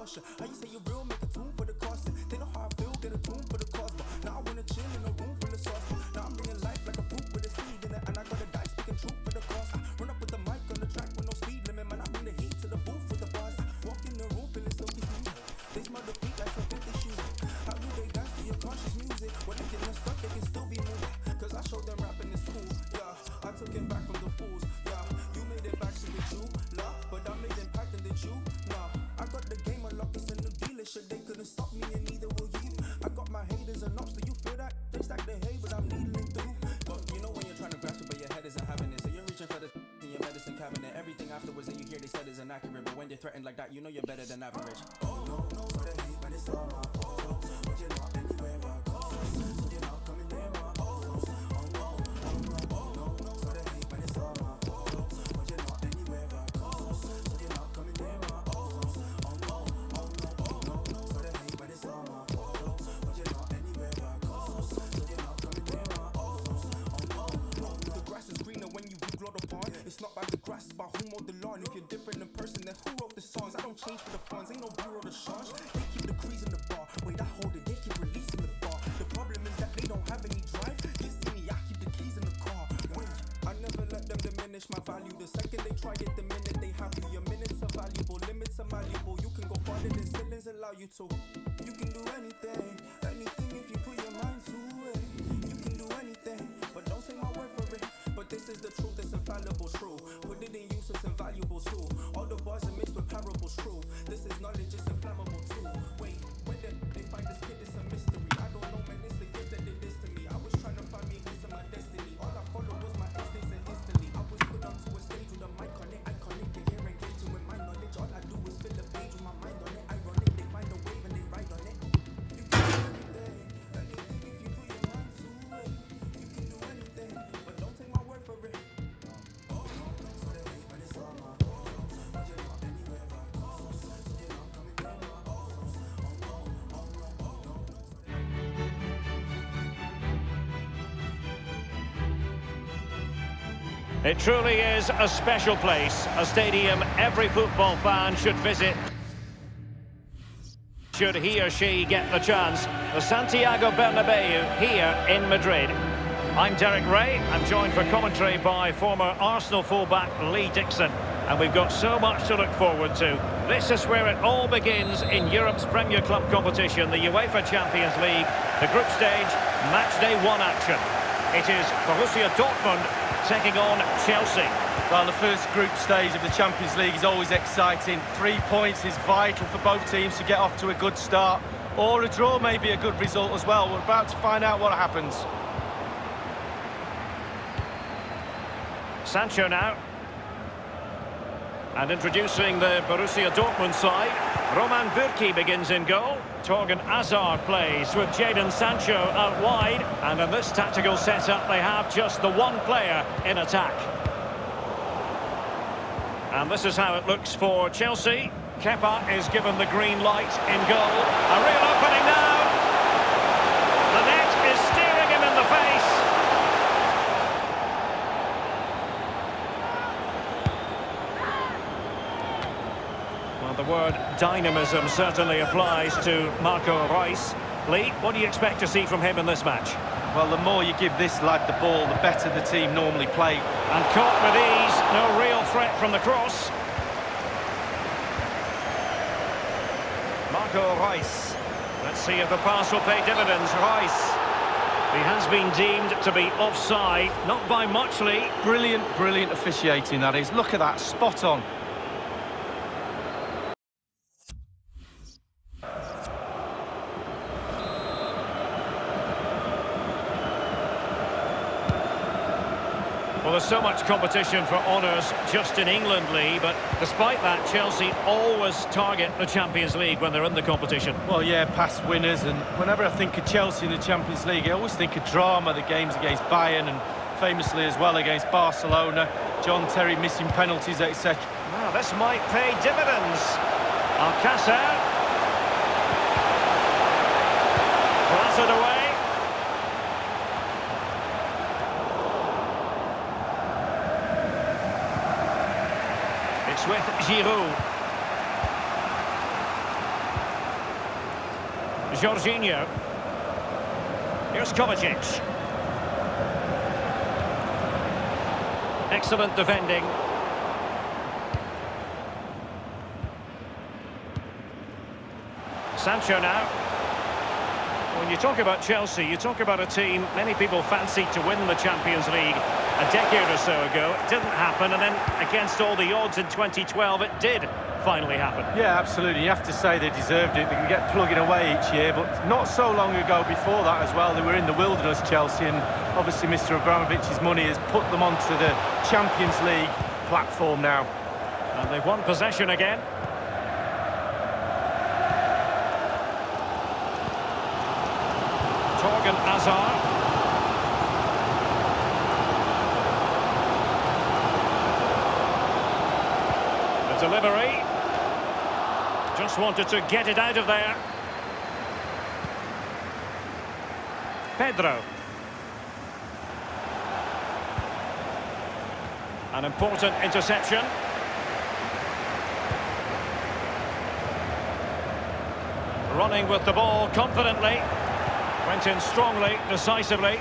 caution. How you say you real, make a tune for the cost. They know how I feel, get a tune for the cost. Now I wanna chill in a room full of sauce. Now I'm bringing life like a fruit with a seed in it. And I got a dice, speaking truth for the cost. Run up with the mic on the track with no speed limit. Man, I bring the heat to the booth with the bars. Walk in the room feeling silky smooth. They smell the feet like some 50 shoes. How do they dance to your conscious music? When they get messed up, they can still be moving. Cause I showed them rapping is cool, yeah. I took it back from the fools, yeah. You made it back to the true, love. But I made impact and did you? Nah. I got the game unlocked, it's a new dealership. They couldn't stop me and neither will you. I got my haters and ups, do you feel that? They stack the hay, but I'm needling through. But you know when you're trying to grasp it, but your head isn't having it. So you're reaching for the in your medicine cabinet. Everything afterwards that you hear they said is inaccurate. But when they're threatened like that, you know you're better than average. Oh no, no, for the hate, but it's all my fault. But you're not anywhere I go. So you're not coming near my O's. Oh no, for the hate, but it's all my fault. But you're not anywhere I go. So you're not coming near my O's. Oh no, for the hate, but it's all my fault. But you're not anywhere I go. So you're not coming near my O's. Oh no, the grass is greener when you glowed upon. It's not by the grass, it's by who mowed the lawn. If you're different in person, then who wrote the songs? I don't change for the funds, ain't no bureau to change. They keep the crease in the bar. Wait, I hold it, they keep releasing the bar. The problem is that they don't have any drive. You see me, I keep the keys in the car. Wait, I never let them diminish my value. The second they try it, the minute they have you. Your minutes are valuable, limits are malleable. You can go farther than ceilings allow you to. You can do anything, anything if you put your mind to it. You can do anything, but don't take my word for it. But this is the truth, it's infallible, true. Put it in use, it's invaluable too. All the bars are mixed with parables, true. This is knowledge, it's inflammable too. Wait, where did they find this kid? It's a mystery. I don't know, man, it's the gift that they did to me. I was trying to find me a piece of my destiny. All I followed was my instincts and instantly I was put onto a stage with a mic on it. Iconic, and here engaging with my knowledge. All I do is fill the page with my mind on it. Ironic, they find a wave and they ride on it. You can do anything, anything if you put your mind to it. You can do anything, but don't take my word for it. Oh no, for the hate, but it's all my fault. But you're not anywhere I go. So you're not coming near my O's. Oh no. It truly is a special place, a stadium every football fan should visit should he or she get the chance. The Santiago Bernabeu here in Madrid. I'm Derek Ray. I'm joined for commentary by former Arsenal fullback Lee Dixon. And we've got so much to look forward to. This is where it all begins in Europe's Premier Club competition, the UEFA Champions League, the group stage, match day 1 action. It is Borussia Dortmund taking on Chelsea. Well, the first group stage of the Champions League is always exciting. 3 points is vital for both teams to get off to a good start. Or a draw may be a good result as well. We're about to find out what happens. Sancho now. And introducing the Borussia Dortmund side, Roman Bürki begins in goal. Torgan Hazard plays with Jadon Sancho out wide. And in this tactical setup, they have just the one player in attack. And this is how it looks for Chelsea. Kepa is given the green light in goal. A real opening now. The net is steering him in the face. The word dynamism certainly applies to Marco Reus. Lee, what do you expect to see from him in this match? Well, the more you give this lad the ball, the better the team normally play. And caught with ease, no real threat from the cross. Marco Reus. Let's see if the pass will pay dividends. Reus. He has been deemed to be offside, not by much, Lee. Brilliant officiating, that is. Look at that, spot on. Well, there's so much competition for honours just in England, Lee, but despite that, Chelsea always target the Champions League when they're in the competition. Well, yeah, past winners, and whenever I think of Chelsea in the Champions League, I always think of drama, the games against Bayern, and famously as well against Barcelona, John Terry missing penalties, etc. Well, this might pay dividends. Alcácer. Blasted away. It's with Giroud. Jorginho. Here's Kovacic. Excellent defending. Sancho now. When you talk about Chelsea, you talk about a team many people fancied to win the Champions League a decade or so ago. It didn't happen, and then against all the odds in 2012, it did finally happen. Yeah, absolutely. You have to say they deserved it. They can get plugging away each year, but not so long ago before that as well. They were in the wilderness, Chelsea, and obviously Mr. Abramovich's money has put them onto the Champions League platform now. And they've won possession again. Torgan Hazard. The delivery. Just wanted to get it out of there. Pedro. An important interception. Running with the ball confidently. Went in strongly, decisively.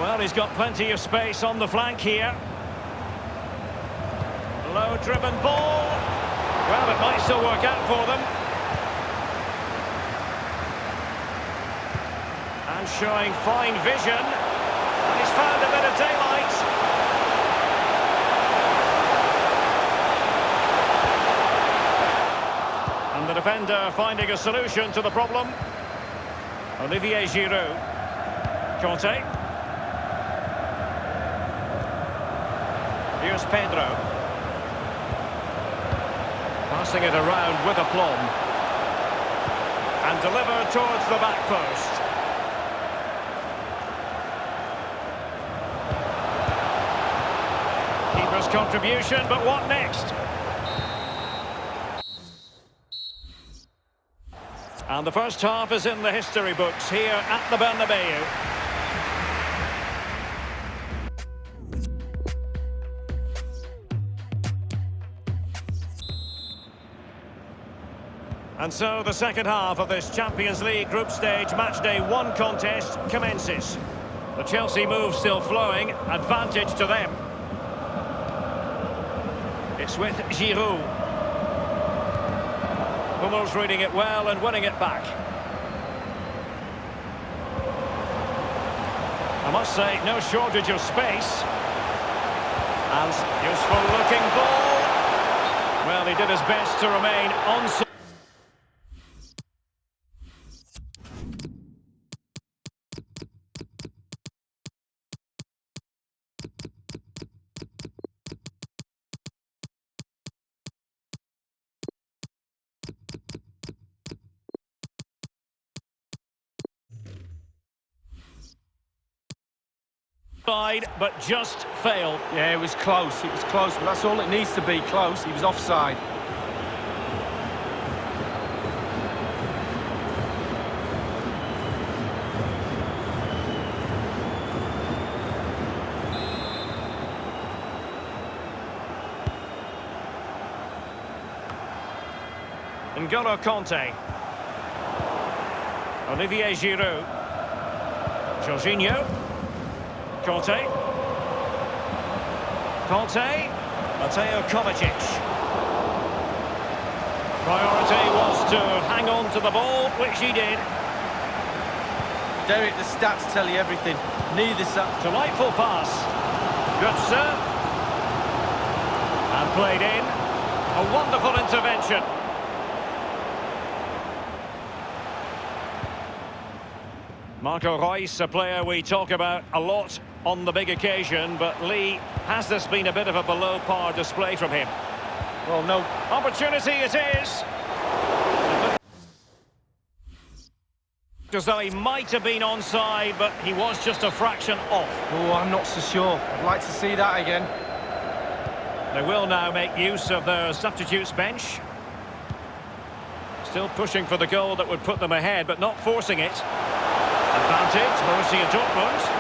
Well, he's got plenty of space on the flank here. Low-driven ball. Well, it might still work out for them. And showing fine vision. And he's found a bit of daylight. And the defender finding a solution to the problem. Olivier Giroud. Conte. Here's Pedro. Passing it around with aplomb. And delivered towards the back post. Keeper's contribution, but what next? And the first half is in the history books here at the Bernabeu. And so the second half of this Champions League group stage matchday 1 contest commences. The Chelsea move still flowing, advantage to them. It's with Giroud. Hummels reading it well and winning it back. I must say, no shortage of space. And useful looking ball. Well, he did his best to remain on. But just failed. Yeah, it was close, but that's all it needs to be, close. He was offside. N'Golo Conte. Olivier Giroud. Jorginho. Conte. Mateo Kovacic. Priority was to hang on to the ball, which he did. Derek, the stats tell you everything. Neither side. Delightful pass. Good serve. And played in. A wonderful intervention. Marco Reus, a player we talk about a lot on the big occasion, but Lee, has this been a bit of a below-par display from him? Well, no. Opportunity it is! As though he might have been onside, but he was just a fraction off. Oh, I'm not so sure. I'd like to see that again. They will now make use of their substitutes bench. Still pushing for the goal that would put them ahead, but not forcing it. Advantage, Borussia Dortmund.